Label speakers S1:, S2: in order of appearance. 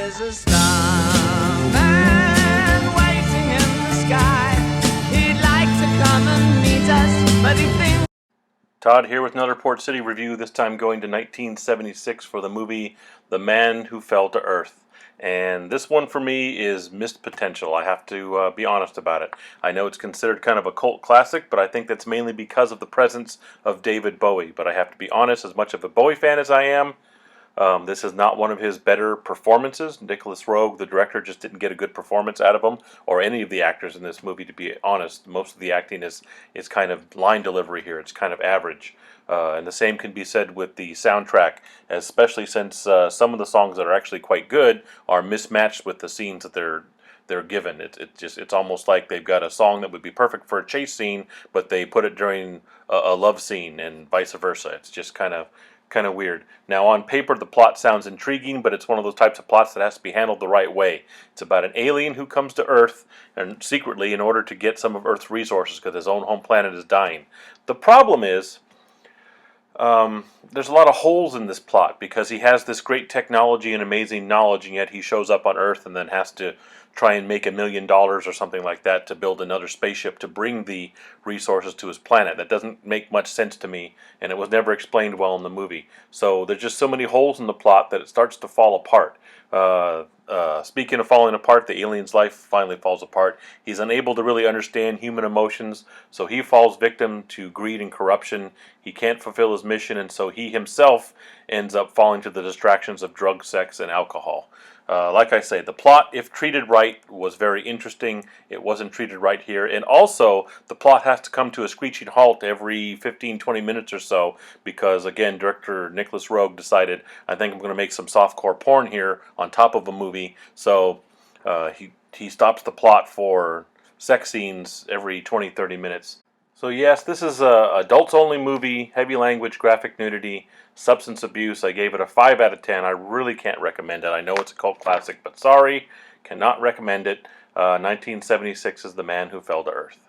S1: There's a starman waiting in the sky. He'd like to come and meet us, but he thinks...
S2: Todd here with another Port City review, this time going to 1976 for the movie The Man Who Fell to Earth. And this one for me is missed potential. I have to be honest about it. I know it's considered kind of a cult classic, but I think that's mainly because of the presence of David Bowie. But I have to be honest, as much of a Bowie fan as I am, this is not one of his better performances. Nicholas Roeg, the director, just didn't get a good performance out of him, or any of the actors in this movie, to be honest. Most of the acting is kind of line delivery here. It's kind of average. And the same can be said with the soundtrack, especially since some of the songs that are actually quite good are mismatched with the scenes that they're given. It's almost like they've got a song that would be perfect for a chase scene, but they put it during a love scene and vice versa. It's just kind of weird. Now, on paper, the plot sounds intriguing, but it's one of those types of plots that has to be handled the right way. It's about an alien who comes to Earth and secretly in order to get some of Earth's resources because his own home planet is dying. The problem is, there's a lot of holes in this plot because he has this great technology and amazing knowledge, and yet he shows up on Earth and then has to try and make $1 million or something like that to build another spaceship to bring the resources to his planet. That doesn't make much sense to me, and it was never explained well in the movie. So there's just so many holes in the plot that it starts to fall apart. Speaking of falling apart, the alien's life finally falls apart. He's unable to really understand human emotions, so he falls victim to greed and corruption. He can't fulfill his mission, and so he himself ends up falling to the distractions of drugs, sex, and alcohol. Like I say, the plot, if treated right, was very interesting. It wasn't treated right here. And also, the plot has to come to a screeching halt every 15-20 minutes or so because, again, director Nicholas Roeg decided, I think I'm going to make some softcore porn here on top of a movie. So he stops the plot for sex scenes every 20-30 minutes. So yes, this is a adults-only movie, heavy language, graphic nudity, substance abuse. I gave it a 5 out of 10. I really can't recommend it. I know it's a cult classic, but sorry, cannot recommend it. 1976 is The Man Who Fell to Earth.